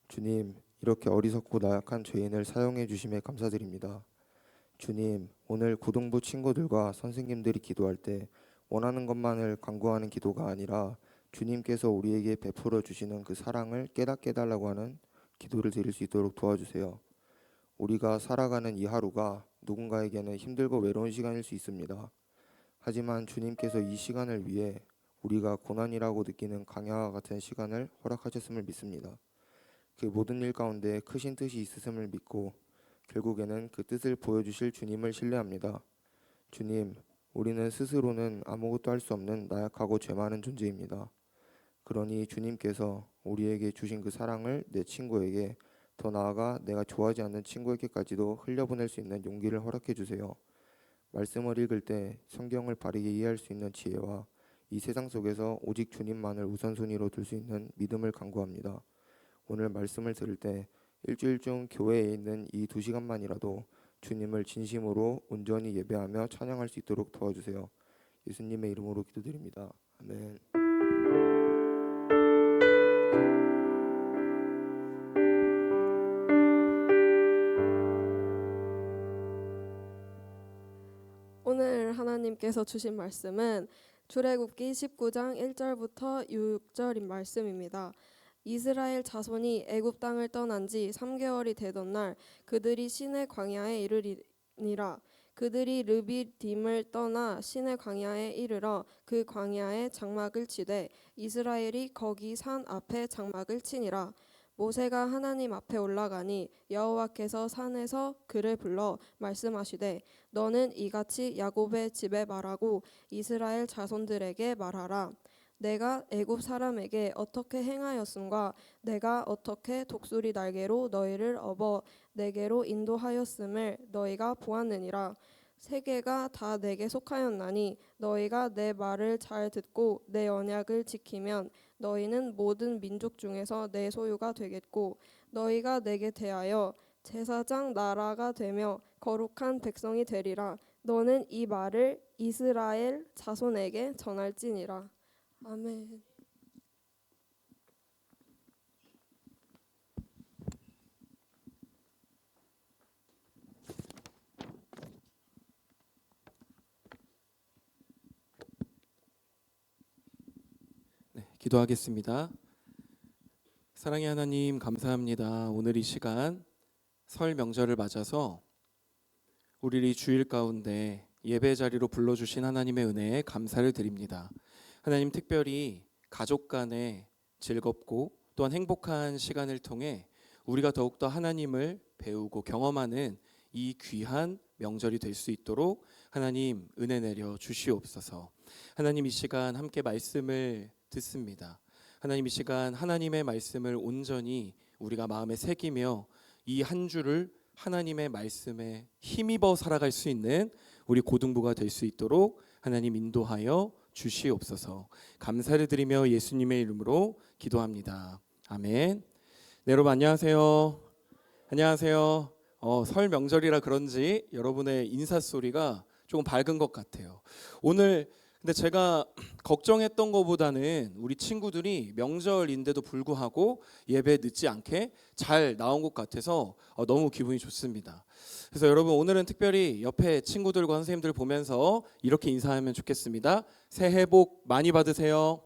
주님, 이렇게 어리석고 나약한 죄인을 사용해 주심에 감사드립니다. 주님, 오늘 고등부 친구들과 선생님들이 기도할 때 원하는 것만을 간구하는 기도가 아니라 주님께서 우리에게 베풀어 주시는 그 사랑을 깨닫게 해달라고 하는 기도를 드릴 수 있도록 도와주세요. 우리가 살아가는 이 하루가 누군가에게는 힘들고 외로운 시간일 수 있습니다. 하지만 주님께서 이 시간을 위해 우리가 고난이라고 느끼는 강야와 같은 시간을 허락하셨음을 믿습니다. 그 모든 일 가운데 크신 뜻이 있으심을 믿고 결국에는 그 뜻을 보여주실 주님을 신뢰합니다. 주님, 우리는 스스로는 아무것도 할 수 없는 나약하고 죄 많은 존재입니다. 그러니 주님께서 우리에게 주신 그 사랑을 내 친구에게, 더 나아가 내가 좋아하지 않는 친구에게까지도 흘려보낼 수 있는 용기를 허락해 주세요. 말씀을 읽을 때 성경을 바르게 이해할 수 있는 지혜와 이 세상 속에서 오직 주님만을 우선순위로 둘 수 있는 믿음을 간구합니다. 오늘 말씀을 들을 때 일주일 중 교회에 있는 이 2시간만이라도 주님을 진심으로 온전히 예배하며 찬양할 수 있도록 도와주세요. 예수님의 이름으로 기도드립니다. 아멘. 오늘 하나님께서 주신 말씀은 출애굽기 19장 1절부터 6절인 말씀입니다. 이스라엘 자손이 애굽 땅을 떠난 지 3개월이 되던 날 그들이 시내 광야에 이르니라. 그들이 르비딤을 떠나 시내 광야에 이르러 그 광야에 장막을 치되 이스라엘이 거기 산 앞에 장막을 치니라. 모세가 하나님 앞에 올라가니 여호와께서 산에서 그를 불러 말씀하시되 너는 이같이 야곱의 집에 말하고 이스라엘 자손들에게 말하라. 내가 애굽 사람에게 어떻게 행하였음과 내가 어떻게 독수리 날개로 너희를 업어 내게로 인도하였음을 너희가 보았느니라. 세계가 다 내게 속하였나니 너희가 내 말을 잘 듣고 내 언약을 지키면 너희는 모든 민족 중에서 내 소유가 되겠고 너희가 내게 대하여 제사장 나라가 되며 거룩한 백성이 되리라. 너는 이 말을 이스라엘 자손에게 전할지니라. 아멘. 기도하겠습니다. 사랑의 하나님, 감사합니다. 오늘 이 시간 설 명절을 맞아서 우리를 이 주일 가운데 예배 자리로 불러주신 하나님의 은혜에 감사를 드립니다. 하나님, 특별히 가족 간의 즐겁고 또한 행복한 시간을 통해 우리가 더욱더 하나님을 배우고 경험하는 이 귀한 명절이 될 수 있도록 하나님 은혜 내려 주시옵소서. 하나님, 이 시간 함께 말씀을 듣습니다. 하나님, 이 시간 하나님의 말씀을 온전히 우리가 마음에 새기며 이 한 주를 하나님의 말씀에 힘입어 살아갈 수 있는 우리 고등부가 될 수 있도록 하나님 인도하여 주시옵소서. 감사를 드리며 예수님의 이름으로 기도합니다. 아멘. 네, 여러분 안녕하세요. 안녕하세요. 설 명절이라 그런지 여러분의 인사 소리가 조금 밝은 것 같아요. 오늘 근데 제가 걱정했던 것보다는 우리 친구들이 명절인데도 불구하고 예배 늦지 않게 잘 나온 것 같아서 너무 기분이 좋습니다. 그래서 여러분, 오늘은 특별히 옆에 친구들과 선생님들 보면서 이렇게 인사하면 좋겠습니다. 새해 복 많이 받으세요.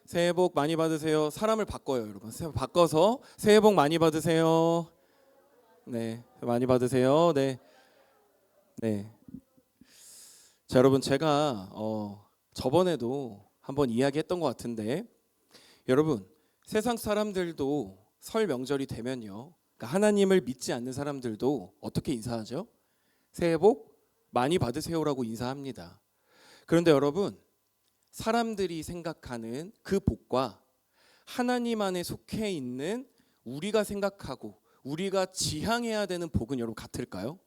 새해 복 많이 받으세요. 사람을 바꿔요, 여러분. 바꿔서 새해 복 많이 받으세요. 네, 많이 받으세요. 네, 네. 자, 여러분, 제가 저번에도 한번 이야기했던 것 같은데, 여러분, 세상 사람들도 설 명절이 되면요, 그러니까 하나님을 믿지 않는 사람들도 어떻게 인사하죠? 새해 복 많이 받으세요라고 인사합니다. 그런데 여러분, 사람들이 생각하는 그 복과 하나님 안에 속해 있는 우리가 생각하고 우리가 지향해야 되는 복은 여러분 같을까요?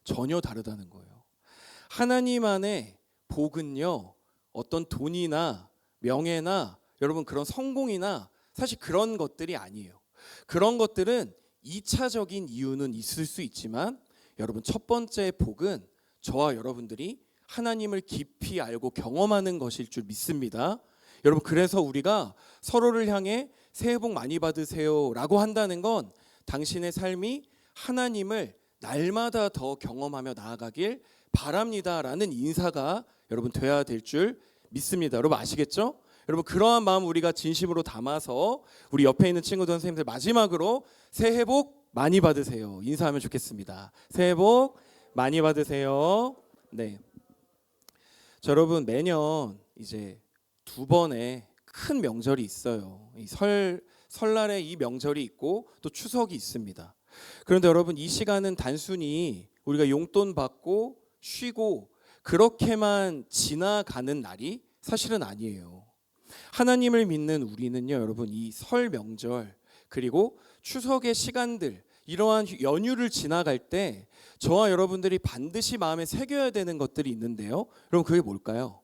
전혀 다르다는 거예요. 하나님 안에 복은요, 어떤 돈이나 명예나 여러분 그런 성공이나 사실 그런 것들이 아니에요. 그런 것들은 2차적인 이유는 있을 수 있지만 여러분, 첫 번째 복은 저와 여러분들이 하나님을 깊이 알고 경험하는 것일 줄 믿습니다. 여러분 그래서 우리가 서로를 향해 새해 복 많이 받으세요라고 한다는 건 당신의 삶이 하나님을 날마다 더 경험하며 나아가길 바랍니다라는 인사가 여러분 돼야 될 줄 믿습니다. 여러분 아시겠죠? 여러분 그러한 마음 우리가 진심으로 담아서 우리 옆에 있는 친구들 선생님들 마지막으로 새해 복 많이 받으세요 인사하면 좋겠습니다. 새해 복 많이 받으세요. 네. 자, 여러분 매년 이제 두 번의 큰 명절이 있어요. 이 설날에 이 명절이 있고 또 추석이 있습니다. 그런데 여러분 이 시간은 단순히 우리가 용돈 받고 쉬고 그렇게만 지나가는 날이 사실은 아니에요. 하나님을 믿는 우리는요, 여러분 이 설 명절 그리고 추석의 시간들 이러한 연휴를 지나갈 때 저와 여러분들이 반드시 마음에 새겨야 되는 것들이 있는데요. 여러분 그게 뭘까요?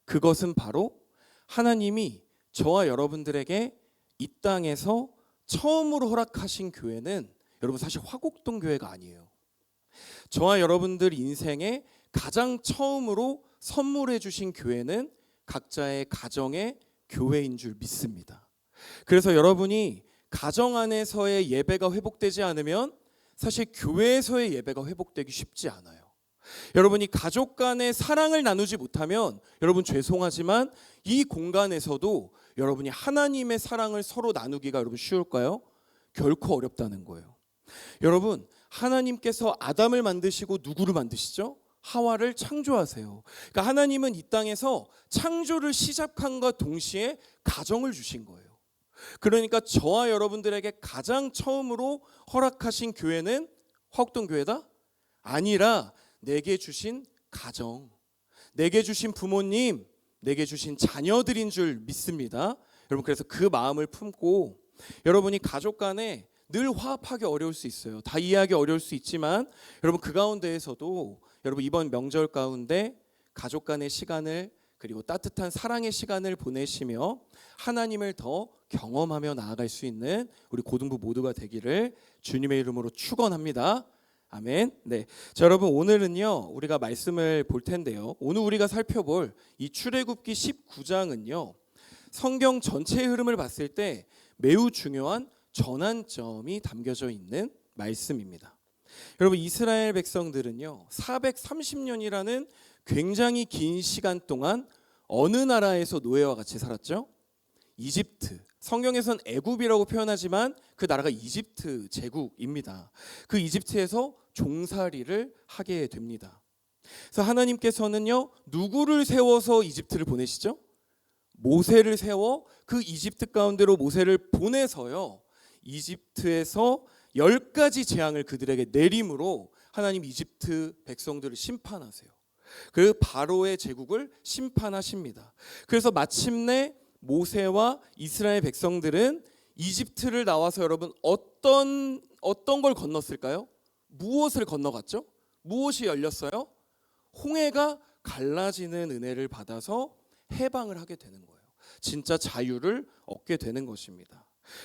그것은 바로 하나님이 저와 여러분들에게 이 땅에서 처음으로 허락하신 교회는 여러분 사실 화곡동 교회가 아니에요. 저와 여러분들 인생에 가장 처음으로 선물해 주신 교회는 각자의 가정의 교회인 줄 믿습니다. 그래서 여러분이 가정 안에서의 예배가 회복되지 않으면 사실 교회에서의 예배가 회복되기 쉽지 않아요. 여러분이 가족 간의 사랑을 나누지 못하면 여러분 죄송하지만 이 공간에서도 여러분이 하나님의 사랑을 서로 나누기가 여러분 쉬울까요? 결코 어렵다는 거예요. 여러분 하나님께서 아담을 만드시고 누구를 만드시죠? 하와를 창조하세요. 그러니까 하나님은 이 땅에서 창조를 시작한과 동시에 가정을 주신 거예요. 그러니까 저와 여러분들에게 가장 처음으로 허락하신 교회는 화곡동 교회다? 아니라 내게 주신 가정, 내게 주신 부모님, 내게 주신 자녀들인 줄 믿습니다. 여러분 그래서 그 마음을 품고 여러분이 가족 간에 늘 화합하기 어려울 수 있어요. 다 이해하기 어려울 수 있지만 여러분 그 가운데에서도 여러분 이번 명절 가운데 가족 간의 시간을 그리고 따뜻한 사랑의 시간을 보내시며 하나님을 더 경험하며 나아갈 수 있는 우리 고등부 모두가 되기를 주님의 이름으로 축원합니다. 아멘. 네. 자, 여러분 오늘은요 우리가 말씀을 볼 텐데요. 오늘 우리가 살펴볼 이 출애굽기 19장은요 성경 전체의 흐름을 봤을 때 매우 중요한 전환점이 담겨져 있는 말씀입니다. 여러분 이스라엘 백성들은요 430년이라는 굉장히 긴 시간 동안 어느 나라에서 노예와 같이 살았죠? 이집트. 성경에선 애굽이라고 표현하지만 그 나라가 이집트 제국입니다. 그 이집트에서 종살이를 하게 됩니다. 그래서 하나님께서는요 누구를 세워서 이집트를 보내시죠? 모세를 세워 그 이집트 가운데로 모세를 보내서요 이집트에서 10가지 재앙을 그들에게 내림으로 하나님 이집트 백성들을 심판하세요. 그 바로의 제국을 심판하십니다. 그래서 마침내 모세와 이스라엘 백성들은 이집트를 나와서 여러분 어떤 걸 건넜을까요? 무엇을 건너갔죠? 무엇이 열렸어요? 홍해가 갈라지는 은혜를 받아서 해방을 하게 되는 거예요. 진짜 자유를 얻게 되는 것입니다.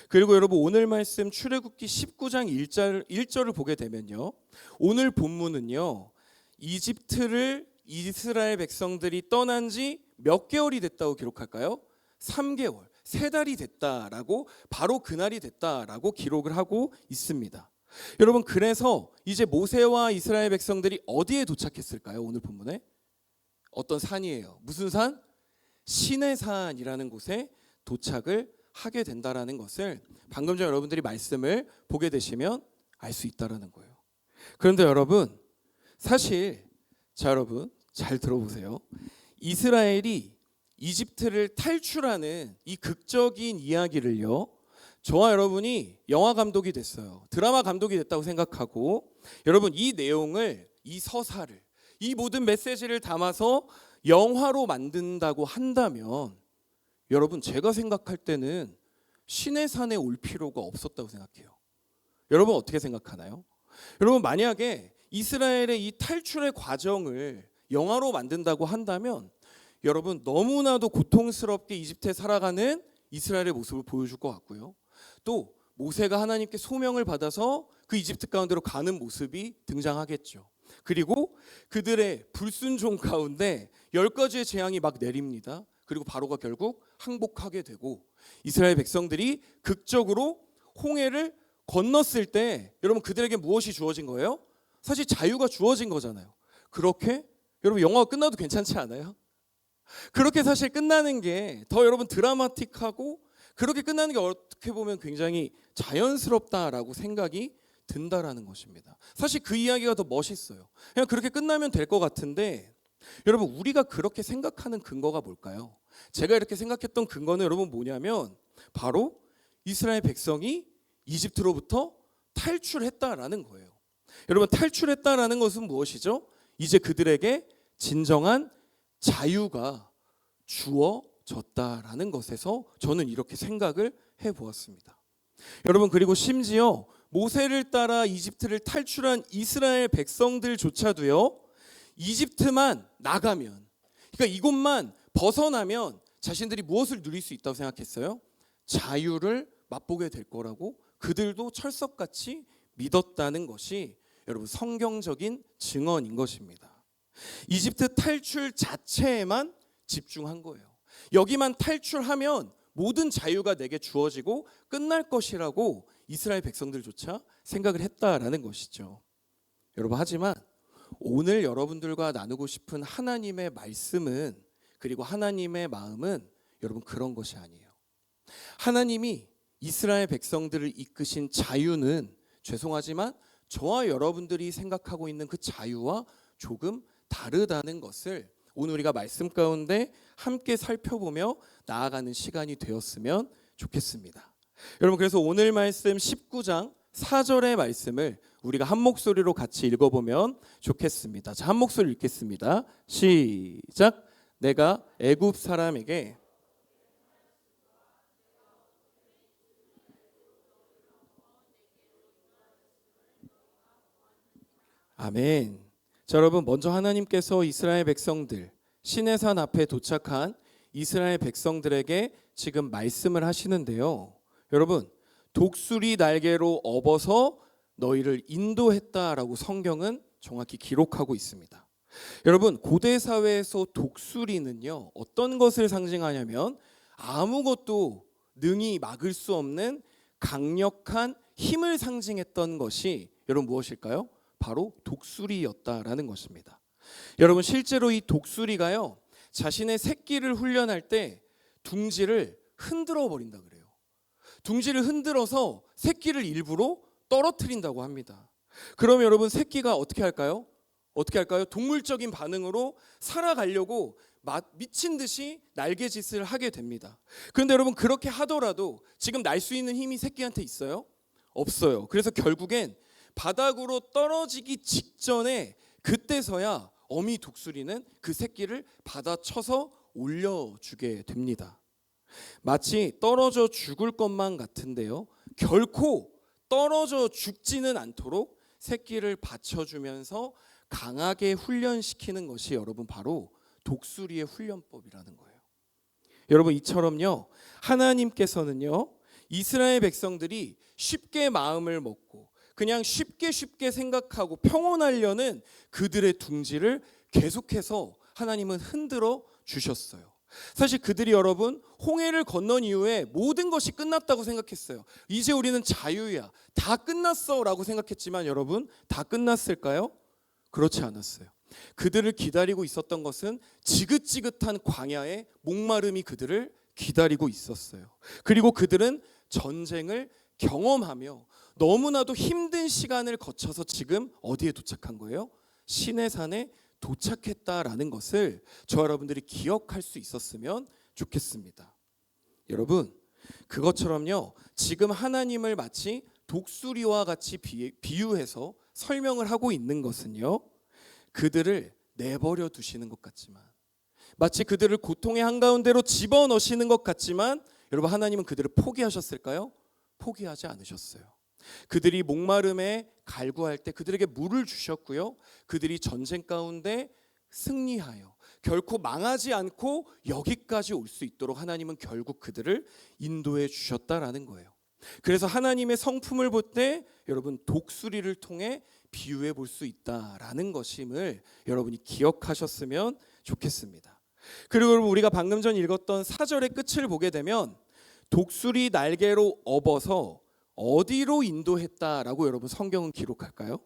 그리고 여러분 오늘 말씀 출애굽기 19장 1절을 보게 되면요. 오늘 본문은요. 이집트를 이스라엘 백성들이 떠난 지 몇 개월이 됐다고 기록할까요? 3개월, 3달이 됐다라고 바로 그날이 됐다라고 기록을 하고 있습니다. 여러분 그래서 이제 모세와 이스라엘 백성들이 어디에 도착했을까요? 오늘 본문에 어떤 산이에요? 무슨 산? 시내산이라는 곳에 도착을 하게 된다라는 것을 방금 전 여러분들이 말씀을 보게 되시면 알 수 있다라는 거예요. 그런데 여러분 사실 자 여러분 잘 들어보세요. 이스라엘이 이집트를 탈출하는 이 극적인 이야기를요. 저와 여러분이 영화 감독이 됐어요. 드라마 감독이 됐다고 생각하고 여러분 이 내용을 이 서사를 이 모든 메시지를 담아서 영화로 만든다고 한다면 여러분 제가 생각할 때는 시내산에 올 필요가 없었다고 생각해요. 여러분 어떻게 생각하나요? 여러분 만약에 이스라엘의 이 탈출의 과정을 영화로 만든다고 한다면 여러분 너무나도 고통스럽게 이집트에 살아가는 이스라엘의 모습을 보여줄 것 같고요. 또 모세가 하나님께 소명을 받아서 그 이집트 가운데로 가는 모습이 등장하겠죠. 그리고 그들의 불순종 가운데 10가지의 재앙이 막 내립니다. 그리고 바로가 결국 항복하게 되고 이스라엘 백성들이 극적으로 홍해를 건넜을 때 여러분 그들에게 무엇이 주어진 거예요? 사실 자유가 주어진 거잖아요. 그렇게 여러분 영화가 끝나도 괜찮지 않아요? 그렇게 사실 끝나는 게 더 여러분 드라마틱하고 그렇게 끝나는 게 어떻게 보면 굉장히 자연스럽다라고 생각이 든다라는 것입니다. 사실 그 이야기가 더 멋있어요. 그냥 그렇게 끝나면 될 것 같은데 여러분 우리가 그렇게 생각하는 근거가 뭘까요? 제가 이렇게 생각했던 근거는 여러분 뭐냐면 바로 이스라엘 백성이 이집트로부터 탈출했다라는 거예요. 여러분 탈출했다라는 것은 무엇이죠? 이제 그들에게 진정한 자유가 주어졌다라는 것에서 저는 이렇게 생각을 해보았습니다. 여러분 그리고 심지어 모세를 따라 이집트를 탈출한 이스라엘 백성들조차도요 이집트만 나가면 그러니까 이곳만 벗어나면 자신들이 무엇을 누릴 수 있다고 생각했어요? 자유를 맛보게 될 거라고 그들도 철석같이 믿었다는 것이 여러분 성경적인 증언인 것입니다. 이집트 탈출 자체에만 집중한 거예요. 여기만 탈출하면 모든 자유가 내게 주어지고 끝날 것이라고 이스라엘 백성들조차 생각을 했다라는 것이죠. 여러분 하지만 오늘 여러분들과 나누고 싶은 하나님의 말씀은 그리고 하나님의 마음은 여러분 그런 것이 아니에요. 하나님이 이스라엘 백성들을 이끄신 자유는 죄송하지만 저와 여러분들이 생각하고 있는 그 자유와 조금 다르다는 것을 오늘 우리가 말씀 가운데 함께 살펴보며 나아가는 시간이 되었으면 좋겠습니다. 여러분 그래서 오늘 말씀 19장 4절의 말씀을 우리가 한 목소리로 같이 읽어보면 좋겠습니다. 자, 한 목소리 읽겠습니다. 시작. 내가 애굽 사람에게 아멘. 자, 여러분 먼저 하나님께서 이스라엘 백성들 시내산 앞에 도착한 이스라엘 백성들에게 지금 말씀을 하시는데요. 여러분 독수리 날개로 업어서 너희를 인도했다라고 성경은 정확히 기록하고 있습니다. 여러분 고대 사회에서 독수리는요 어떤 것을 상징하냐면 아무것도 능히 막을 수 없는 강력한 힘을 상징했던 것이 여러분 무엇일까요? 바로 독수리였다라는 것입니다. 여러분 실제로 이 독수리가요 자신의 새끼를 훈련할 때 둥지를 흔들어 버린다 그래요. 둥지를 흔들어서 새끼를 일부러 떨어뜨린다고 합니다. 그럼 여러분 새끼가 어떻게 할까요? 어떻게 할까요? 동물적인 반응으로 살아가려고 미친 듯이 날개짓을 하게 됩니다. 그런데 여러분 그렇게 하더라도 지금 날 수 있는 힘이 새끼한테 있어요? 없어요. 그래서 결국엔 바닥으로 떨어지기 직전에 그때서야 어미 독수리는 그 새끼를 받아쳐서 올려주게 됩니다. 마치 떨어져 죽을 것만 같은데요. 결코 떨어져 죽지는 않도록 새끼를 받쳐주면서 강하게 훈련시키는 것이 여러분 바로 독수리의 훈련법이라는 거예요. 여러분 이처럼요. 하나님께서는요. 이스라엘 백성들이 쉽게 마음을 먹고 그냥 쉽게 생각하고 평온하려는 그들의 둥지를 계속해서 하나님은 흔들어 주셨어요. 사실 그들이 여러분 홍해를 건넌 이후에 모든 것이 끝났다고 생각했어요. 이제 우리는 자유야. 다 끝났어 라고 생각했지만 여러분 다 끝났을까요? 그렇지 않았어요. 그들을 기다리고 있었던 것은 지긋지긋한 광야의 목마름이 그들을 기다리고 있었어요. 그리고 그들은 전쟁을 경험하며 너무나도 힘든 시간을 거쳐서 지금 어디에 도착한 거예요? 시내산에 도착했다라는 것을 저 여러분들이 기억할 수 있었으면 좋겠습니다. 여러분 그것처럼요 지금 하나님을 마치 독수리와 같이 비유해서 설명을 하고 있는 것은요 그들을 내버려 두시는 것 같지만 마치 그들을 고통의 한가운데로 집어넣으시는 것 같지만 여러분 하나님은 그들을 포기하셨을까요? 포기하지 않으셨어요. 그들이 목마름에 갈구할 때 그들에게 물을 주셨고요. 그들이 전쟁 가운데 승리하여 결코 망하지 않고 여기까지 올 수 있도록 하나님은 결국 그들을 인도해 주셨다라는 거예요. 그래서 하나님의 성품을 볼 때 여러분 독수리를 통해 비유해 볼 수 있다라는 것임을 여러분이 기억하셨으면 좋겠습니다. 그리고 여러분 우리가 방금 전 읽었던 4절의 끝을 보게 되면 독수리 날개로 업어서 어디로 인도했다라고 여러분 성경은 기록할까요?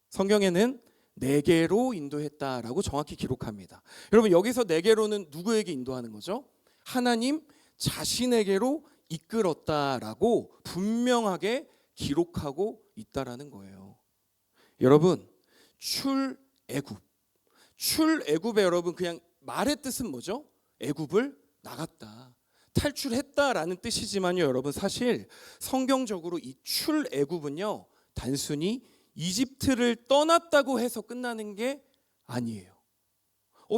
성경에는 네게로 인도했다라고 정확히 기록합니다. 여러분 여기서 네게로는 누구에게 인도하는 거죠? 하나님 자신에게로 이끌었다라고 분명하게 기록하고 있다라는 거예요. 여러분 출애굽에 여러분 그냥 말의 뜻은 뭐죠? 애굽을 나갔다, 탈출했다라는 뜻이지만요, 여러분 사실 성경적으로 이 출애굽은요 단순히 이집트를 떠났다고 해서 끝나는 게 아니에요.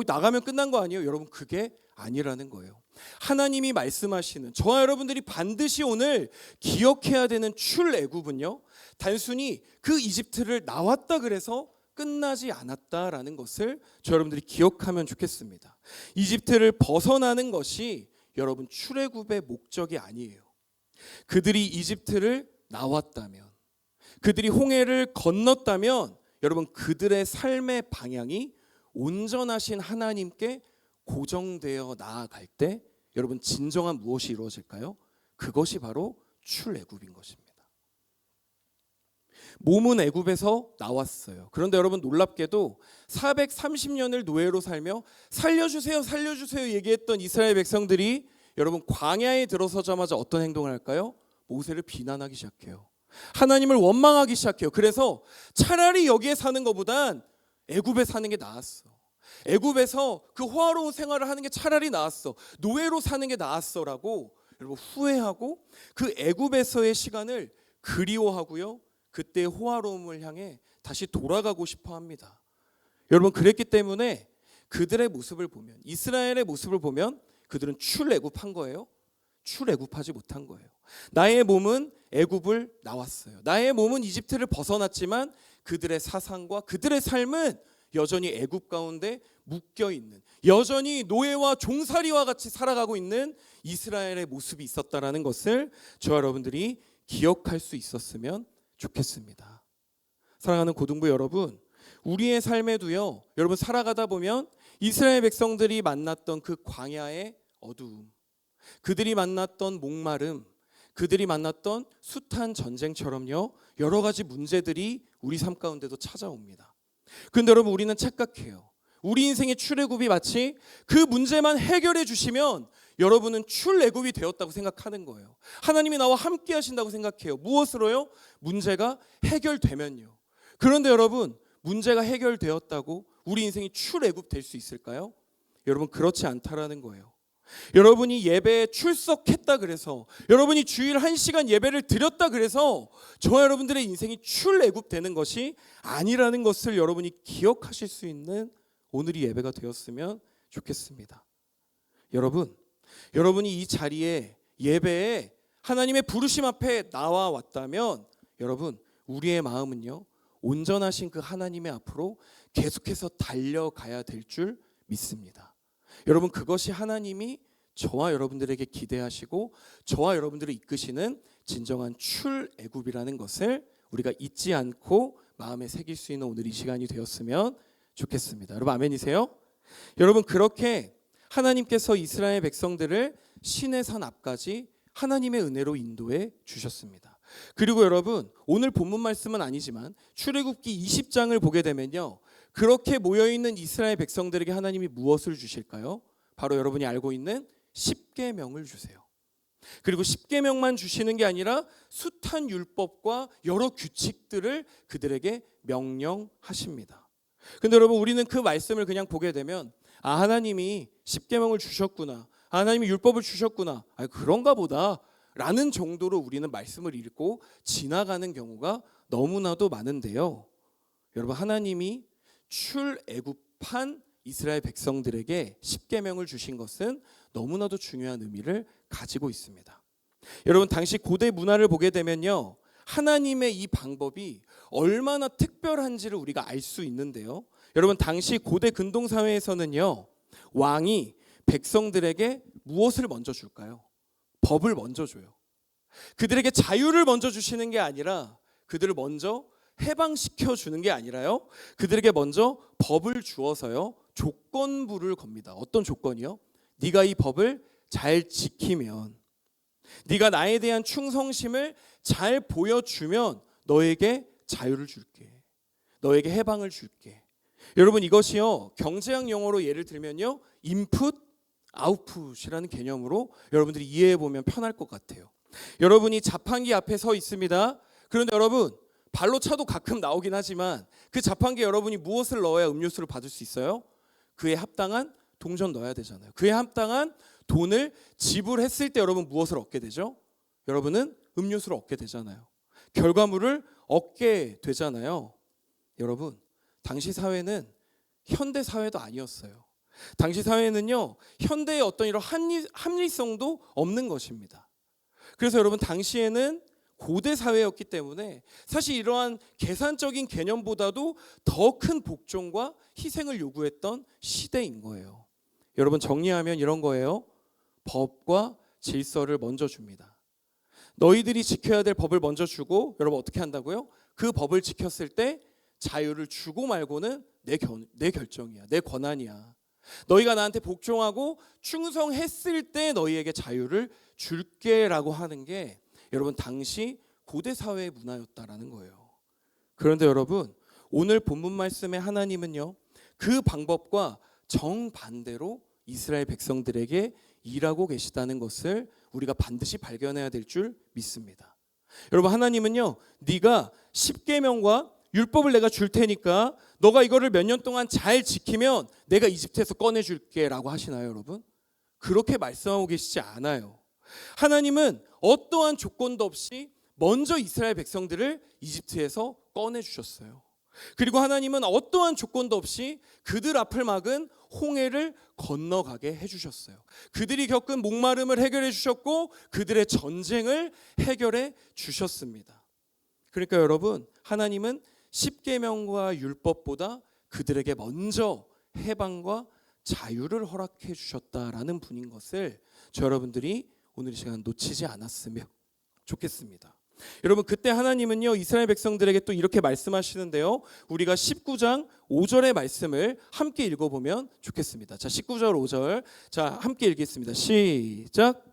나가면 끝난 거 아니에요? 여러분 그게 아니라는 거예요. 하나님이 말씀하시는 저와 여러분들이 반드시 오늘 기억해야 되는 출애굽은요 단순히 그 이집트를 나왔다 그래서 끝나지 않았다라는 것을 저 여러분들이 기억하면 좋겠습니다. 이집트를 벗어나는 것이 여러분 출애굽의 목적이 아니에요. 그들이 이집트를 나왔다면, 그들이 홍해를 건넜다면 여러분 그들의 삶의 방향이 온전하신 하나님께 고정되어 나아갈 때 여러분 진정한 무엇이 이루어질까요? 그것이 바로 출애굽인 것입니다. 몸은 애굽에서 나왔어요. 그런데 여러분 놀랍게도 430년을 노예로 살며 살려주세요 살려주세요 얘기했던 이스라엘 백성들이 여러분 광야에 들어서자마자 어떤 행동을 할까요? 모세를 비난하기 시작해요. 하나님을 원망하기 시작해요. 그래서 차라리 여기에 사는 것보단 애굽에 사는 게 나았어. 애굽에서 그 호화로운 생활을 하는 게 차라리 나았어. 노예로 사는 게 나았어라고 여러분 후회하고 그 애굽에서의 시간을 그리워하고요. 그때의 호화로움을 향해 다시 돌아가고 싶어 합니다. 여러분 그랬기 때문에 그들의 모습을 보면, 이스라엘의 모습을 보면 그들은 출애굽한 거예요? 출애굽하지 못한 거예요. 나의 몸은 애굽을 나왔어요. 나의 몸은 이집트를 벗어났지만 그들의 사상과 그들의 삶은 여전히 애굽 가운데 묶여 있는, 여전히 노예와 종살이와 같이 살아가고 있는 이스라엘의 모습이 있었다라는 것을 저와 여러분들이 기억할 수 있었으면 좋겠습니다. 사랑하는 고등부 여러분, 우리의 삶에도요 여러분 살아가다 보면 이스라엘 백성들이 만났던 그 광야의 어두움, 그들이 만났던 목마름, 그들이 만났던 숱한 전쟁처럼요 여러 가지 문제들이 우리 삶 가운데도 찾아옵니다. 그런데 여러분 우리는 착각해요. 우리 인생의 출애굽이 마치 그 문제만 해결해 주시면 여러분은 출애굽이 되었다고 생각하는 거예요. 하나님이 나와 함께 하신다고 생각해요. 무엇으로요? 문제가 해결되면요. 그런데 여러분 문제가 해결되었다고 우리 인생이 출애굽 될 수 있을까요? 여러분 그렇지 않다라는 거예요. 여러분이 예배에 출석했다 그래서, 여러분이 주일 1시간 예배를 드렸다 그래서 저와 여러분들의 인생이 출애굽 되는 것이 아니라는 것을 여러분이 기억하실 수 있는 오늘이 예배가 되었으면 좋겠습니다. 여러분이 이 자리에 예배에 하나님의 부르심 앞에 나와 왔다면 여러분 우리의 마음은요 온전하신 그 하나님의 앞으로 계속해서 달려가야 될 줄 믿습니다. 여러분 그것이 하나님이 저와 여러분들에게 기대하시고 저와 여러분들을 이끄시는 진정한 출애굽이라는 것을 우리가 잊지 않고 마음에 새길 수 있는 오늘 이 시간이 되었으면 좋겠습니다. 여러분 아멘이세요? 여러분 그렇게 하나님께서 이스라엘 백성들을 시내산 앞까지 하나님의 은혜로 인도해 주셨습니다. 그리고 여러분 오늘 본문 말씀은 아니지만 출애굽기 20장을 보게 되면요 그렇게 모여있는 이스라엘 백성들에게 하나님이 무엇을 주실까요? 바로 여러분이 알고 있는 10계명을 주세요. 그리고 10계명만 주시는 게 아니라 숱한 율법과 여러 규칙들을 그들에게 명령하십니다. 근데 여러분 우리는 그 말씀을 그냥 보게 되면 하나님이 10계명을 주셨구나, 하나님이 율법을 주셨구나, 그런가 보다 라는 정도로 우리는 말씀을 읽고 지나가는 경우가 너무나도 많은데요. 여러분 하나님이 출애굽한 이스라엘 백성들에게 10계명을 주신 것은 너무나도 중요한 의미를 가지고 있습니다. 여러분 당시 고대 문화를 보게 되면요 하나님의 이 방법이 얼마나 특별한지를 우리가 알 수 있는데요. 여러분 당시 고대 근동 사회에서는요 왕이 백성들에게 무엇을 먼저 줄까요? 법을 먼저 줘요. 그들에게 자유를 먼저 주시는 게 아니라 그들을 먼저 해방시켜 주는 게 아니라요 그들에게 먼저 법을 주어서요 조건부를 겁니다. 어떤 조건이요? 네가 이 법을 잘 지키면, 네가 나에 대한 충성심을 잘 보여주면 너에게 자유를 줄게. 너에게 해방을 줄게. 여러분, 이것이요, 경제학 용어로 예를 들면요, 인풋, 아웃풋이라는 개념으로 여러분들이 이해해 보면 편할 것 같아요. 여러분이 자판기 앞에 서 있습니다. 그런데 여러분, 발로 차도 가끔 나오긴 하지만 그 자판기에 여러분이 무엇을 넣어야 음료수를 받을 수 있어요? 그에 합당한 동전 넣어야 되잖아요. 그에 합당한 돈을 지불했을 때 여러분 무엇을 얻게 되죠? 여러분은 음료수를 얻게 되잖아요. 결과물을 얻게 되잖아요. 여러분, 당시 사회는 현대 사회도 아니었어요. 당시 사회는요, 현대의 어떤 이런 합리성도 없는 것입니다. 그래서 여러분, 당시에는 고대 사회였기 때문에 사실 이러한 계산적인 개념보다도 더 큰 복종과 희생을 요구했던 시대인 거예요. 여러분, 정리하면 이런 거예요. 법과 질서를 먼저 줍니다. 너희들이 지켜야 될 법을 먼저 주고, 여러분 어떻게 한다고요? 그 법을 지켰을 때 자유를 주고 말고는 내 결정이야, 내 권한이야. 너희가 나한테 복종하고 충성했을 때 너희에게 자유를 줄게라고 하는 게 여러분 당시 고대 사회의 문화였다라는 거예요. 그런데 여러분, 오늘 본문 말씀의 하나님은요, 그 방법과 정반대로 이스라엘 백성들에게 일하고 계시다는 것을 우리가 반드시 발견해야 될 줄 믿습니다. 여러분, 하나님은요, 네가 십계명과 율법을 내가 줄 테니까 너가 이거를 몇 년 동안 잘 지키면 내가 이집트에서 꺼내줄게 라고 하시나요, 여러분? 그렇게 말씀하고 계시지 않아요. 하나님은 어떠한 조건도 없이 먼저 이스라엘 백성들을 이집트에서 꺼내주셨어요. 그리고 하나님은 어떠한 조건도 없이 그들 앞을 막은 홍해를 건너가게 해주셨어요. 그들이 겪은 목마름을 해결해 주셨고 그들의 전쟁을 해결해 주셨습니다. 그러니까 여러분, 하나님은 십계명과 율법보다 그들에게 먼저 해방과 자유를 허락해 주셨다라는 분인 것을 저 여러분들이 오늘 이 시간 놓치지 않았으면 좋겠습니다. 여러분, 그때 하나님은요, 이스라엘 백성들에게 또 이렇게 말씀하시는데요, 우리가 19장 5절의 말씀을 함께 읽어보면 좋겠습니다. 자, 19절 5절, 자, 함께 읽겠습니다. 시작.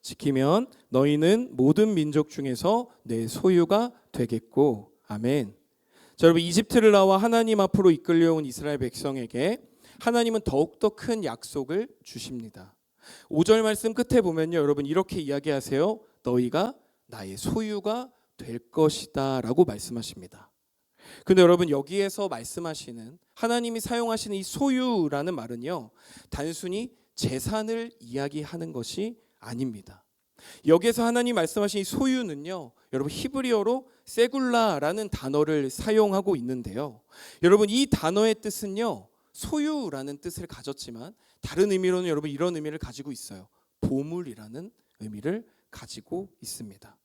지키면 너희는 모든 민족 중에서 내 소유가 되겠고. 아멘. 자, 여러분, 이집트를 나와 하나님 앞으로 이끌려온 이스라엘 백성에게 하나님은 더욱더 큰 약속을 주십니다. 5절 말씀 끝에 보면요, 여러분 이렇게 이야기하세요. 너희가 나의 소유가 될 것이다 라고 말씀하십니다. 근데 여러분, 여기에서 말씀하시는, 하나님이 사용하시는 이 소유라는 말은요, 단순히 재산을 이야기하는 것이 아닙니다. 여기에서 하나님 말씀하신 이 소유는요, 여러분 히브리어로 세굴라라는 단어를 사용하고 있는데요, 여러분 이 단어의 뜻은요, 소유라는 뜻을 가졌지만 다른 의미로는 여러분 이런 의미를 가지고 있어요. 보물이라는 의미를 가지고 있습니다.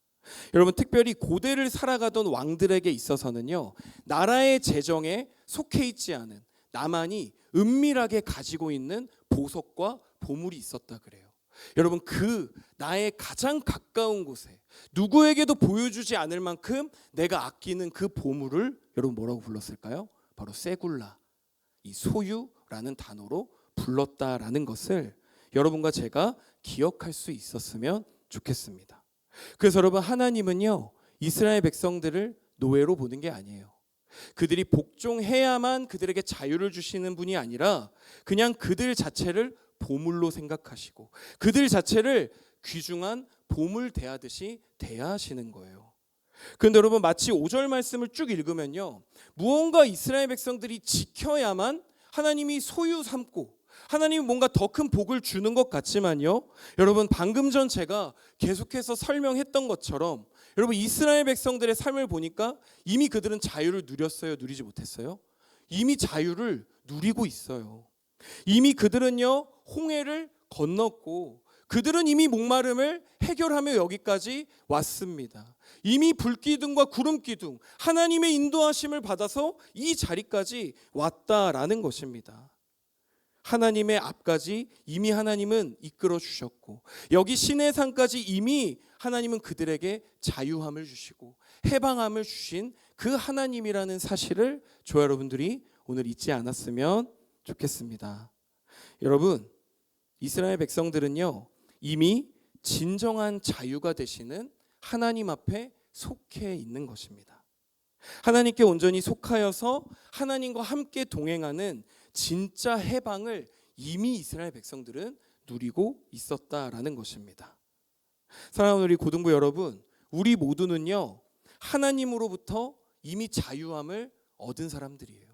여러분, 특별히 고대를 살아가던 왕들에게 있어서는요, 나라의 재정에 속해 있지 않은 나만이 은밀하게 가지고 있는 보석과 보물이 있었다 그래요. 여러분, 그 나의 가장 가까운 곳에 누구에게도 보여주지 않을 만큼 내가 아끼는 그 보물을 여러분 뭐라고 불렀을까요? 바로 세굴라, 이 소유라는 단어로 불렀다라는 것을 여러분과 제가 기억할 수 있었으면 좋겠습니다. 그래서 여러분, 하나님은요, 이스라엘 백성들을 노예로 보는 게 아니에요. 그들이 복종해야만 그들에게 자유를 주시는 분이 아니라 그냥 그들 자체를 보물로 생각하시고 그들 자체를 귀중한 보물 대하듯이 대하시는 거예요. 그런데 여러분, 마치 5절 말씀을 쭉 읽으면요, 무언가 이스라엘 백성들이 지켜야만 하나님이 소유 삼고 하나님이 뭔가 더 큰 복을 주는 것 같지만요, 여러분 방금 전 제가 계속해서 설명했던 것처럼 여러분 이스라엘 백성들의 삶을 보니까 이미 그들은 자유를 누렸어요? 누리지 못했어요? 이미 자유를 누리고 있어요. 이미 그들은요 홍해를 건넜고 그들은 이미 목마름을 해결하며 여기까지 왔습니다. 이미 불기둥과 구름기둥, 하나님의 인도하심을 받아서 이 자리까지 왔다라는 것입니다. 하나님의 앞까지 이미 하나님은 이끌어 주셨고, 여기 시내산까지 이미 하나님은 그들에게 자유함을 주시고 해방함을 주신 그 하나님이라는 사실을 저와 여러분들이 오늘 잊지 않았으면 좋겠습니다. 여러분, 이스라엘 백성들은요, 이미 진정한 자유가 되시는 하나님 앞에 속해 있는 것입니다. 하나님께 온전히 속하여서 하나님과 함께 동행하는 진짜 해방을 이미 이스라엘 백성들은 누리고 있었다라는 것입니다. 사랑하는 우리 고등부 여러분, 우리 모두는요, 하나님으로부터 이미 자유함을 얻은 사람들이에요.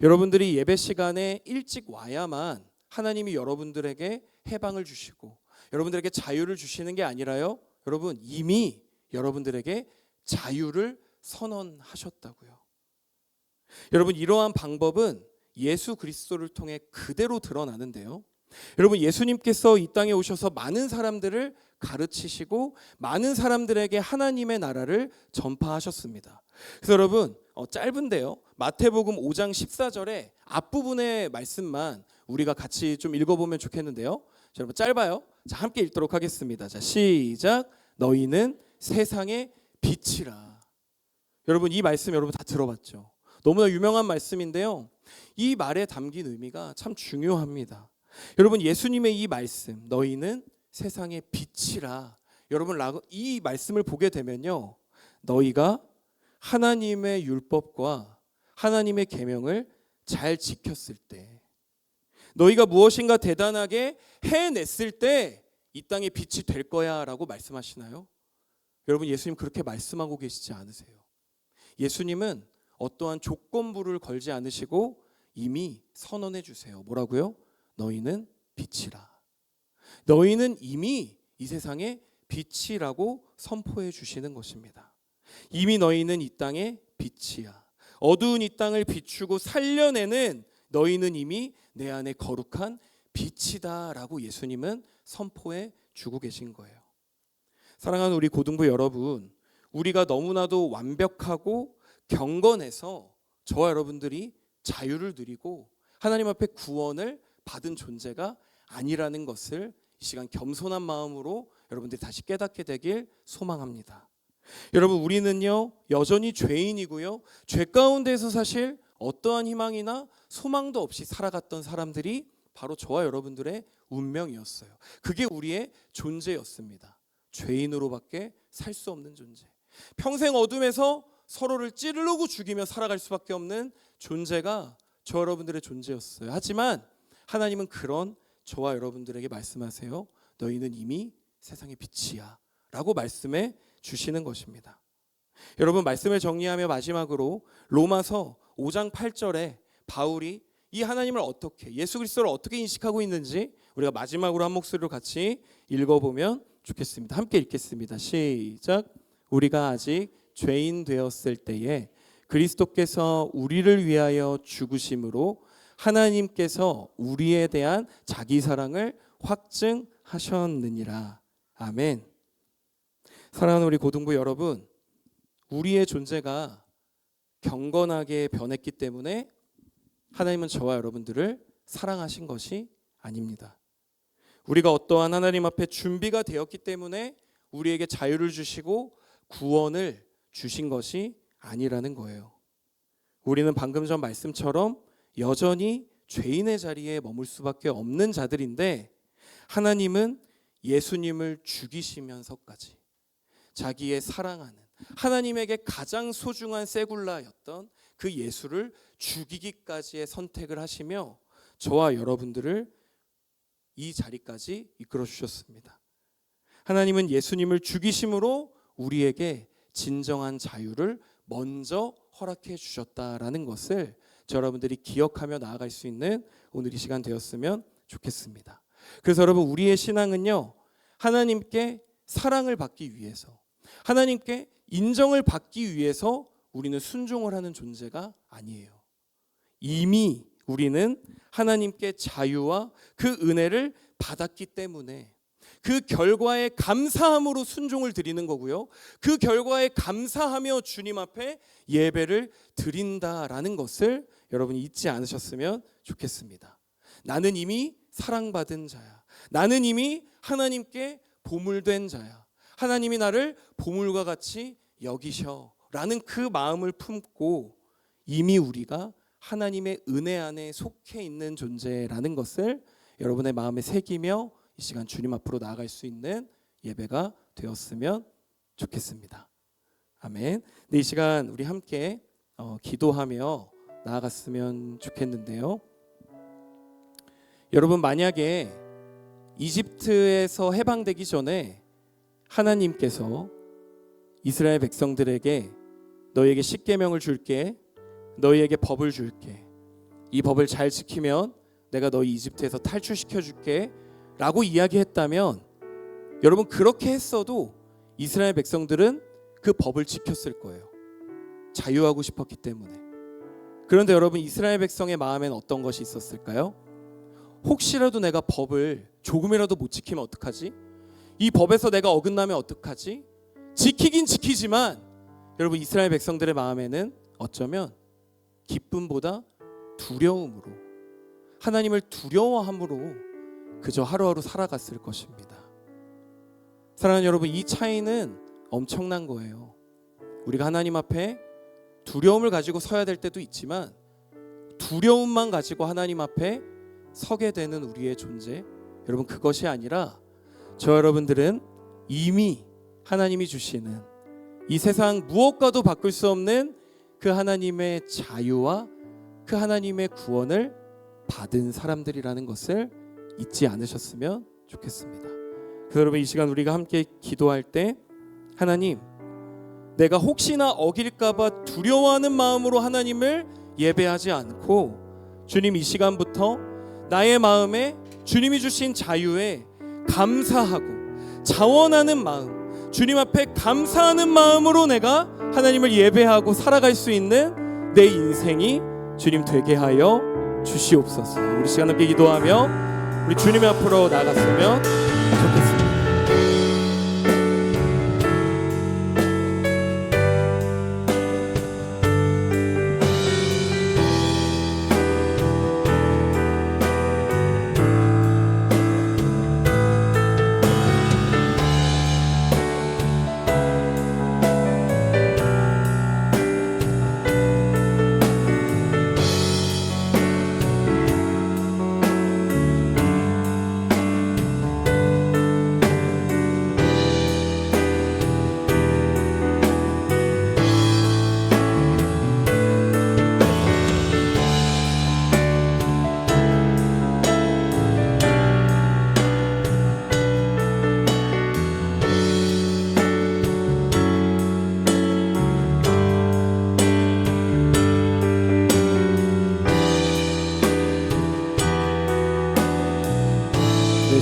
여러분들이 예배 시간에 일찍 와야만 하나님이 여러분들에게 해방을 주시고 여러분들에게 자유를 주시는 게 아니라요, 여러분 이미 여러분들에게 자유를 선언하셨다고요. 여러분, 이러한 방법은 예수 그리스도를 통해 그대로 드러나는데요, 여러분 예수님께서 이 땅에 오셔서 많은 사람들을 가르치시고 많은 사람들에게 하나님의 나라를 전파하셨습니다. 그래서 여러분 짧은데요, 마태복음 5장 14절에 앞부분의 말씀만 우리가 같이 좀 읽어보면 좋겠는데요. 자, 여러분 짧아요. 자, 함께 읽도록 하겠습니다. 자, 시작. 너희는 세상의 빛이라. 여러분 이 말씀 여러분 다 들어봤죠? 너무나 유명한 말씀인데요, 이 말에 담긴 의미가 참 중요합니다. 여러분 예수님의 이 말씀, 너희는 세상의 빛이라, 여러분 이 말씀을 보게 되면요, 너희가 하나님의 율법과 하나님의 계명을 잘 지켰을 때, 너희가 무엇인가 대단하게 해냈을 때 이 땅에 빛이 될 거야 라고 말씀하시나요? 여러분 예수님 그렇게 말씀하고 계시지 않으세요. 예수님은 어떠한 조건부를 걸지 않으시고 이미 선언해 주세요. 뭐라고요? 너희는 빛이라. 너희는 이미 이 세상의 빛이라고 선포해 주시는 것입니다. 이미 너희는 이 땅의 빛이야. 어두운 이 땅을 비추고 살려내는 너희는 이미 내 안에 거룩한 빛이다 라고 예수님은 선포해 주고 계신 거예요. 사랑하는 우리 고등부 여러분, 우리가 너무나도 완벽하고 경건해서 저와 여러분들이 자유를 누리고 하나님 앞에 구원을 받은 존재가 아니라는 것을 이 시간 겸손한 마음으로 여러분들이 다시 깨닫게 되길 소망합니다. 여러분 우리는요 여전히 죄인이고요, 죄 가운데서 사실 어떠한 희망이나 소망도 없이 살아갔던 사람들이 바로 저와 여러분들의 운명이었어요. 그게 우리의 존재였습니다. 죄인으로밖에 살 수 없는 존재, 평생 어둠에서 서로를 찌르고 죽이며 살아갈 수밖에 없는 존재가 저 여러분들의 존재였어요. 하지만 하나님은 그런 저와 여러분들에게 말씀하세요. 너희는 이미 세상의 빛이야 라고 말씀해 주시는 것입니다. 여러분 말씀을 정리하며 마지막으로 로마서 5장 8절에 바울이 이 하나님을 어떻게, 예수 그리스도를 어떻게 인식하고 있는지 우리가 마지막으로 한 목소리로 같이 읽어보면 좋겠습니다. 함께 읽겠습니다. 시작. 우리가 아직 죄인 되었을 때에 그리스도께서 우리를 위하여 죽으심으로 하나님께서 우리에 대한 자기 사랑을 확증하셨느니라. 아멘. 사랑하는 우리 고등부 여러분, 우리의 존재가 경건하게 변했기 때문에 하나님은 저와 여러분들을 사랑하신 것이 아닙니다. 우리가 어떠한 하나님 앞에 준비가 되었기 때문에 우리에게 자유를 주시고 구원을 주신 것이 아니라는 거예요. 우리는 방금 전 말씀처럼 여전히 죄인의 자리에 머물 수밖에 없는 자들인데, 하나님은 예수님을 죽이시면서까지 자기의 사랑하는 하나님에게 가장 소중한 세굴라였던 그 예수를 죽이기까지의 선택을 하시며 저와 여러분들을 이 자리까지 이끌어 주셨습니다. 하나님은 예수님을 죽이심으로 우리에게 진정한 자유를 먼저 허락해 주셨다라는 것을 여러분들이 기억하며 나아갈 수 있는 오늘 이 시간 되었으면 좋겠습니다. 그래서 여러분 우리의 신앙은요, 하나님께 사랑을 받기 위해서, 하나님께 인정을 받기 위해서 우리는 순종을 하는 존재가 아니에요. 이미 우리는 하나님께 자유와 그 은혜를 받았기 때문에 그 결과에 감사함으로 순종을 드리는 거고요, 그 결과에 감사하며 주님 앞에 예배를 드린다라는 것을 여러분이 잊지 않으셨으면 좋겠습니다. 나는 이미 사랑받은 자야. 나는 이미 하나님께 보물된 자야. 하나님이 나를 보물과 같이 여기셔 라는 그 마음을 품고 이미 우리가 하나님의 은혜 안에 속해 있는 존재라는 것을 여러분의 마음에 새기며 이 시간 주님 앞으로 나아갈 수 있는 예배가 되었으면 좋겠습니다. 아멘. 네, 이 시간 우리 함께 기도하며 나아갔으면 좋겠는데요. 여러분, 만약에 이집트에서 해방되기 전에 하나님께서 이스라엘 백성들에게 너희에게 십계명을 줄게, 너희에게 법을 줄게, 이 법을 잘 지키면 내가 너희 이집트에서 탈출시켜 줄게 라고 이야기했다면 여러분, 그렇게 했어도 이스라엘 백성들은 그 법을 지켰을 거예요. 자유하고 싶었기 때문에. 그런데 여러분, 이스라엘 백성의 마음엔 어떤 것이 있었을까요? 혹시라도 내가 법을 조금이라도 못 지키면 어떡하지? 이 법에서 내가 어긋나면 어떡하지? 지키긴 지키지만 여러분, 이스라엘 백성들의 마음에는 어쩌면 기쁨보다 두려움으로, 하나님을 두려워함으로 그저 하루하루 살아갔을 것입니다. 사랑하는 여러분, 이 차이는 엄청난 거예요. 우리가 하나님 앞에 두려움을 가지고 서야 될 때도 있지만 두려움만 가지고 하나님 앞에 서게 되는 우리의 존재, 여러분, 그것이 아니라 저 여러분들은 이미 하나님이 주시는 이 세상 무엇과도 바꿀 수 없는 그 하나님의 자유와 그 하나님의 구원을 받은 사람들이라는 것을 잊지 않으셨으면 좋겠습니다. 그래서 여러분, 이 시간 우리가 함께 기도할 때 하나님, 내가 혹시나 어길까봐 두려워하는 마음으로 하나님을 예배하지 않고 주님, 이 시간부터 나의 마음에 주님이 주신 자유에 감사하고 자원하는 마음, 주님 앞에 감사하는 마음으로 내가 하나님을 예배하고 살아갈 수 있는 내 인생이 주님 되게 하여 주시옵소서. 우리 시간 함께 기도하며 우리 주님 앞으로 나갔으면 좋겠습니다.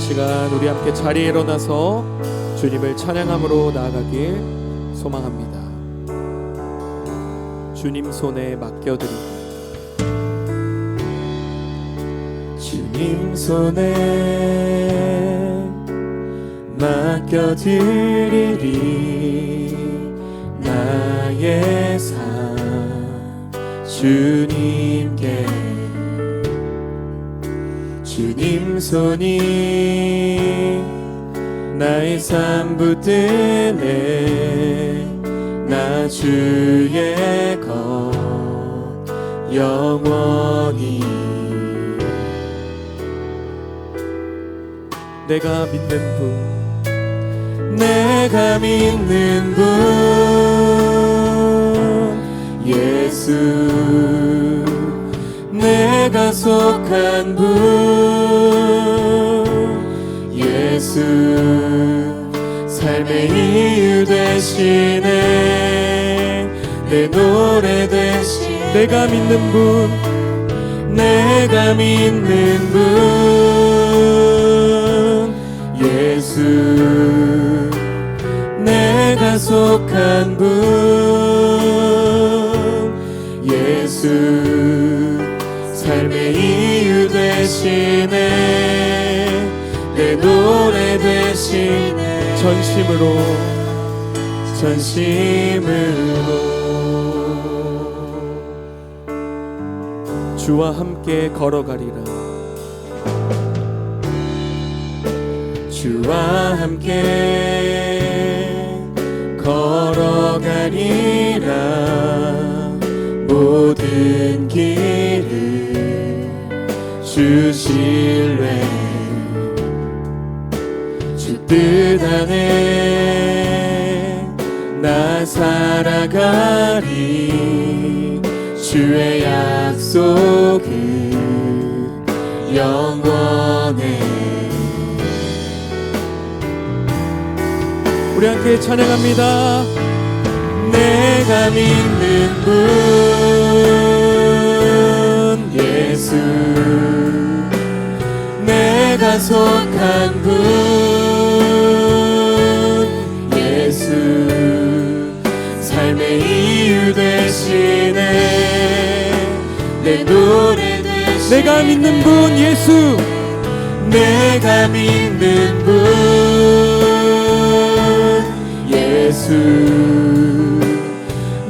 시간 우리 함께 자리에 일어나서 주님을 찬양함으로 나아가길 소망합니다. 주님 손에 맡겨드립니다. 주님 손에 맡겨드리리 나의 삶 주님께 주님 손이 나의 삶 붙드네 나 주의 것 영원히 내가 믿는 분 내가 믿는 분 예수 내가 속한 분 예수 삶의 이유 되시네 내 노래 되시네 내가 믿는 분 내가 믿는 분 예수 내가 속한 분 예수 삶의 이유 되시네 내 노래 되시네 전심으로 주와 함께 걸어가리라 주와 함께 걸어가리라. 모든 길을 주실래. 주 뜻 안에 나 살아가리. 주의 약속은 영원해. 우리 함께 찬양합니다. 내가 믿는 분 예수, 내가 속한 분 예수, 삶의 이유 되시네. 내 노래 되시네. 내가 믿는 분 예수, 내가 믿는 분 예수,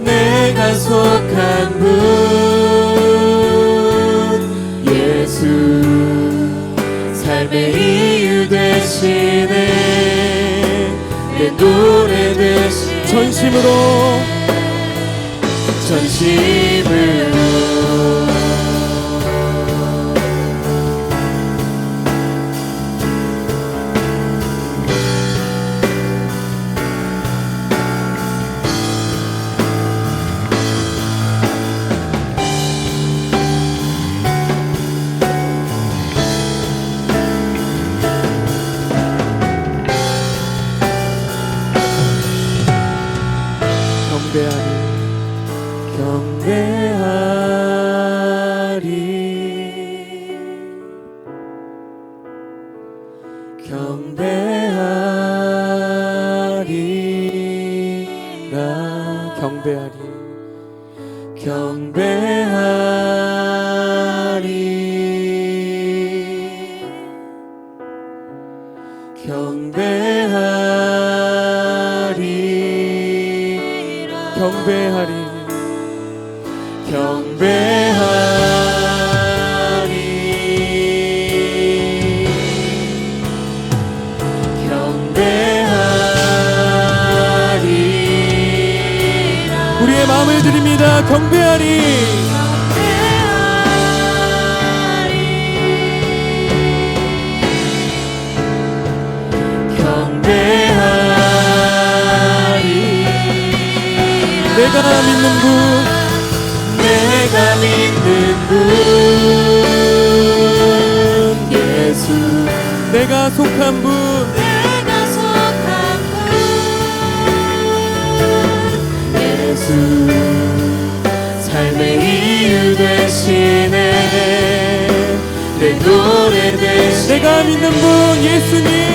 내가 속한 분 예수, 삶의 이유 되시네. 내 노래 되시네. 전심으로 우리의 마음을 드립니다. 경배하리. 내가 믿는 분, 내가 믿는 분 예수, 내가 속한 분, 내가 속한 분 예수, 삶의 이유 되시네. 내 노래 되시네. 내가 믿는 분 예수님,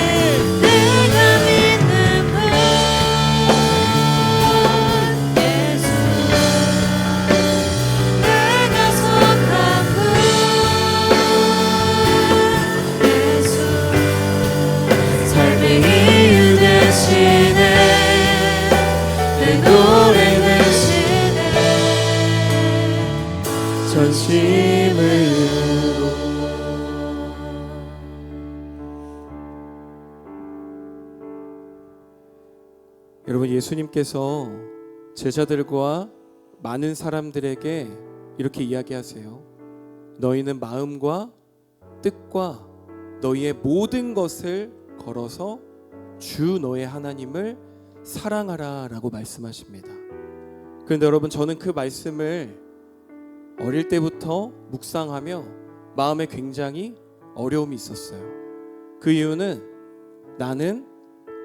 여러분, 예수님께서 제자들과 많은 사람들에게 이렇게 이야기하세요. 너희는 마음과 뜻과 너희의 모든 것을 걸어서 주 너의 하나님을 사랑하라 라고 말씀하십니다. 그런데 여러분, 저는 그 말씀을 어릴 때부터 묵상하며 마음에 굉장히 어려움이 있었어요. 그 이유는 나는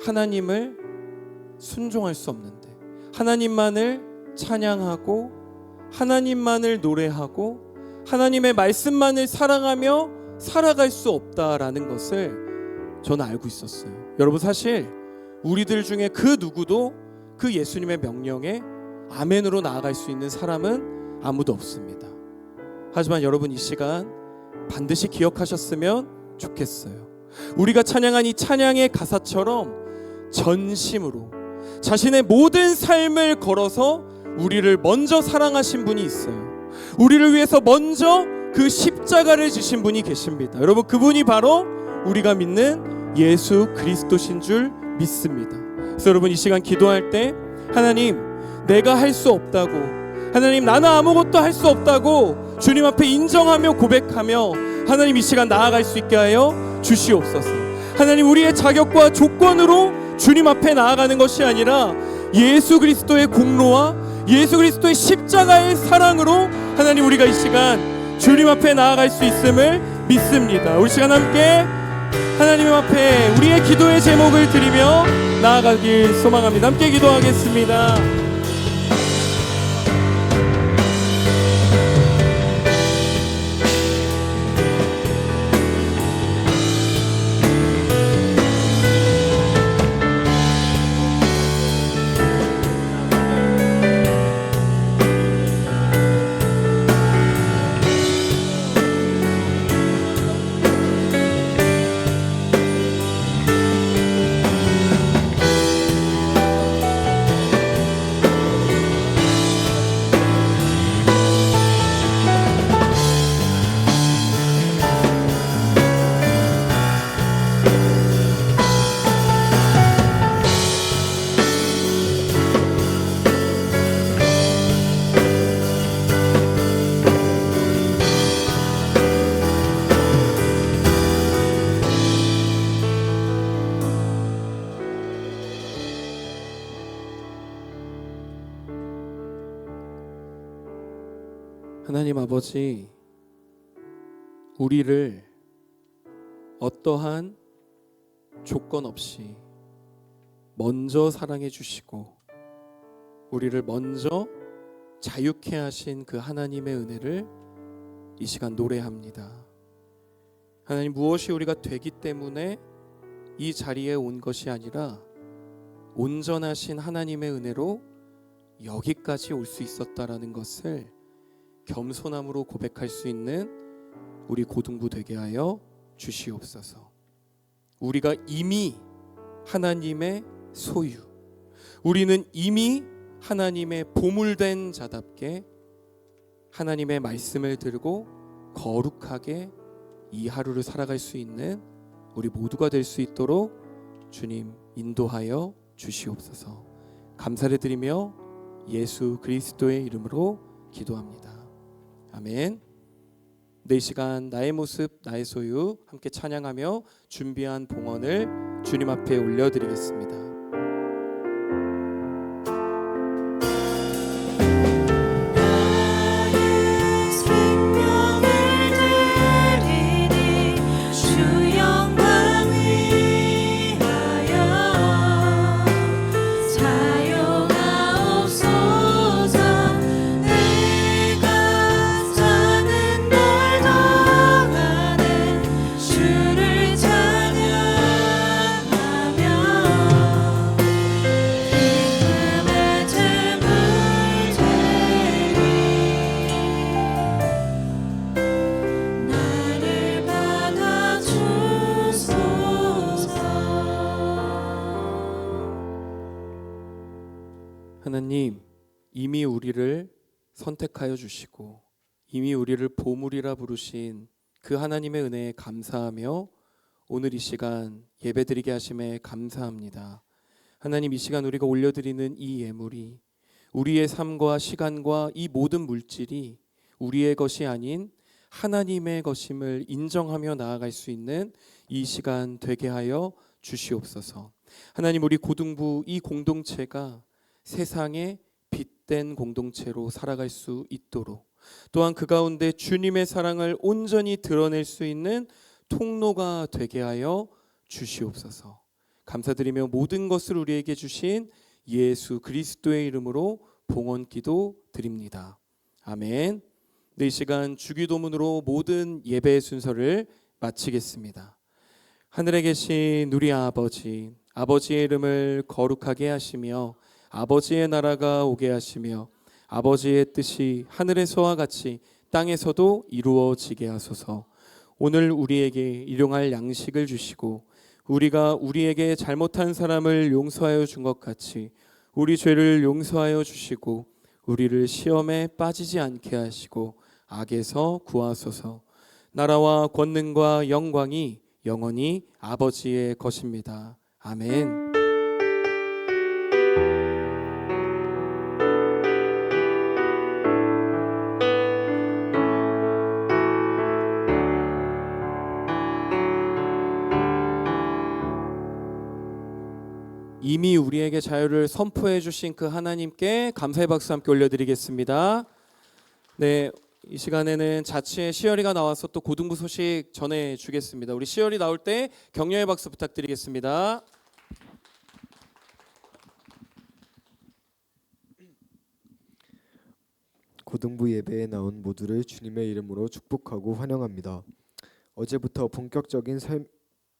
하나님을 순종할 수 없는데, 하나님만을 찬양하고 하나님만을 노래하고 하나님의 말씀만을 사랑하며 살아갈 수 없다라는 것을 저는 알고 있었어요. 여러분, 사실 우리들 중에 그 누구도 그 예수님의 명령에 아멘으로 나아갈 수 있는 사람은 아무도 없습니다. 하지만 여러분, 이 시간 반드시 기억하셨으면 좋겠어요. 우리가 찬양한 이 찬양의 가사처럼 전심으로 자신의 모든 삶을 걸어서 우리를 먼저 사랑하신 분이 있어요. 우리를 위해서 먼저 그 십자가를 지신 분이 계십니다. 여러분, 그분이 바로 우리가 믿는 예수 그리스도신 줄 믿습니다. 그래서 여러분 이 시간 기도할 때 하나님 내가 할 수 없다고, 하나님 나는 아무것도 할 수 없다고 주님 앞에 인정하며 고백하며 하나님 이 시간 나아갈 수 있게 하여 주시옵소서. 하나님 우리의 자격과 조건으로 주님 앞에 나아가는 것이 아니라 예수 그리스도의 공로와 예수 그리스도의 십자가의 사랑으로 하나님 우리가 이 시간 주님 앞에 나아갈 수 있음을 믿습니다. 우리 시간 함께 하나님 앞에 우리의 기도의 제목을 드리며 나아가길 소망합니다. 함께 기도하겠습니다. 하나님 아버지, 우리를 어떠한 조건 없이 먼저 사랑해 주시고 우리를 먼저 자유케 하신 그 하나님의 은혜를 이 시간 노래합니다. 하나님, 무엇이 우리가 되기 때문에 이 자리에 온 것이 아니라 온전하신 하나님의 은혜로 여기까지 올 수 있었다라는 것을 겸손함으로 고백할 수 있는 우리 고등부 되게 하여 주시옵소서. 우리가 이미 하나님의 소유, 우리는 이미 하나님의 보물된 자답게 하나님의 말씀을 들고 거룩하게 이 하루를 살아갈 수 있는 우리 모두가 될 수 있도록 주님 인도하여 주시옵소서. 감사를 드리며 예수 그리스도의 이름으로 기도합니다. 아멘. 네, 이 시간 나의 모습 나의 소유 함께 찬양하며 준비한 봉헌을 주님 앞에 올려드리겠습니다. 하나님, 이미 우리를 선택하여 주시고 이미 우리를 보물이라 부르신 그 하나님의 은혜에 감사하며 오늘 이 시간 예배드리게 하심에 감사합니다. 하나님, 이 시간 우리가 올려드리는 이 예물이 우리의 삶과 시간과 이 모든 물질이 우리의 것이 아닌 하나님의 것임을 인정하며 나아갈 수 있는 이 시간 되게 하여 주시옵소서. 하나님, 우리 고등부 이 공동체가 세상에 빛된 공동체로 살아갈 수 있도록, 또한 그 가운데 주님의 사랑을 온전히 드러낼 수 있는 통로가 되게 하여 주시옵소서. 감사드리며 모든 것을 우리에게 주신 예수 그리스도의 이름으로 봉헌기도 드립니다. 아멘. 네, 이 시간 주기도문으로 모든 예배의 순서를 마치겠습니다. 하늘에 계신 우리 아버지, 아버지의 이름을 거룩하게 하시며 아버지의 나라가 오게 하시며 아버지의 뜻이 하늘에서와 같이 땅에서도 이루어지게 하소서. 오늘 우리에게 일용할 양식을 주시고 우리가 우리에게 잘못한 사람을 용서하여 준 것 같이 우리 죄를 용서하여 주시고 우리를 시험에 빠지지 않게 하시고 악에서 구하소서. 나라와 권능과 영광이 영원히 아버지의 것입니다. 아멘. 이미 우리에게 자유를 선포해 주신 그 하나님께 감사의 박수 함께 올려드리겠습니다. 네, 이 시간에는 자치의 시열이가 나와서 또 고등부 소식 전해주겠습니다. 우리 시열이 나올 때 격려의 박수 부탁드리겠습니다. 고등부 예배에 나온 모두를 주님의 이름으로 축복하고 환영합니다. 어제부터 본격적인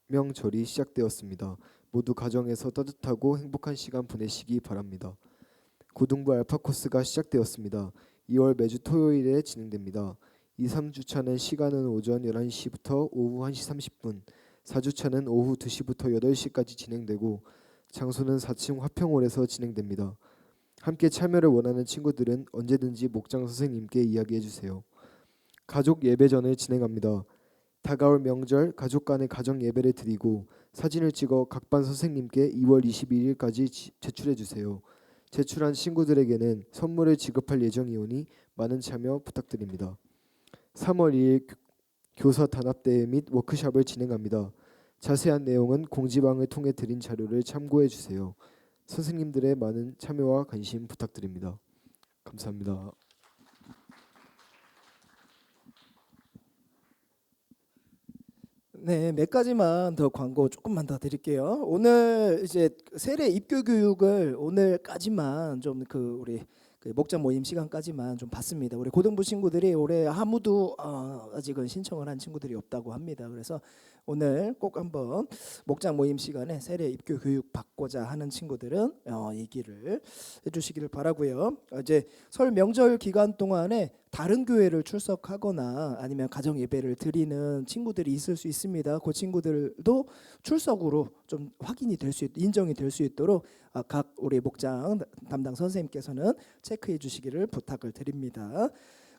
설명절이 시작되었습니다. 모두 가정에서 따뜻하고 행복한 시간 보내시기 바랍니다. 고등부 알파 코스가 시작되었습니다. 2월 매주 토요일에 진행됩니다. 2, 3주차는 시간은 오전 11시부터 오후 1시 30분, 4주차는 오후 2시부터 8시까지 진행되고 장소는 4층 화평홀에서 진행됩니다. 함께 참여를 원하는 친구들은 언제든지 목장 선생님께 이야기해 주세요. 가족 예배전을 진행합니다. 다가올 명절 가족 간의 가정 예배를 드리고 사진을 찍어 각 반 선생님께 2월 22일까지 제출해 주세요. 제출한 친구들에게는 선물을 지급할 예정이오니 많은 참여 부탁드립니다. 3월 2일 교사 단합대회 및 워크숍을 진행합니다. 자세한 내용은 공지방을 통해 드린 자료를 참고해 주세요. 선생님들의 많은 참여와 관심 부탁드립니다. 감사합니다. 네, 몇 가지만 더 광고 조금만 더 드릴게요. 오늘 이제 세례 입교 교육을 오늘까지만 좀 우리 목장 모임 시간까지만 좀 받습니다. 우리 고등부 친구들이 올해 아무도 아직은 신청을 한 친구들이 없다고 합니다. 그래서 오늘 꼭 한번 목장 모임 시간에 세례 입교 교육 받고자 하는 친구들은 얘기를 해주시기를 바라고요. 이제 설 명절 기간 동안에 다른 교회를 출석하거나 아니면 가정 예배를 드리는 친구들이 있을 수 있습니다. 그 친구들도 출석으로 좀 확인이 될 수 인정이 될 수 있도록 각 우리 목장 담당 선생님께서는 체크해 주시기를 부탁을 드립니다.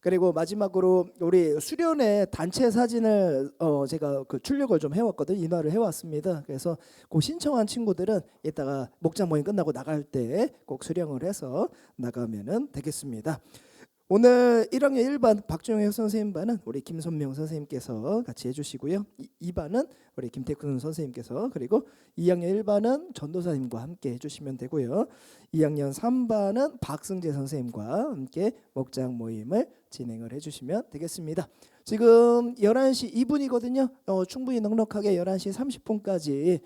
그리고 마지막으로 우리 수련회 단체 사진을 제가 출력을 좀 해왔거든요. 인화를 해왔습니다. 그래서 그 신청한 친구들은 이따가 목장 모임 끝나고 나갈 때 꼭 수령을 해서 나가면은 되겠습니다. 오늘 1학년 1반 박종혁 선생님 반은 우리 김선명 선생님께서 같이 해주시고요. 2반은 우리 김태훈 선생님께서, 그리고 2학년 1반은 전도사님과 함께 해주시면 되고요. 2학년 3반은 박승재 선생님과 함께 목장 모임을 진행을 해주시면 되겠습니다. 지금 11시 2분이거든요. 충분히 넉넉하게 11시 30분까지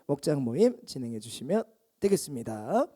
목장 모임 진행해 주시면 되겠습니다.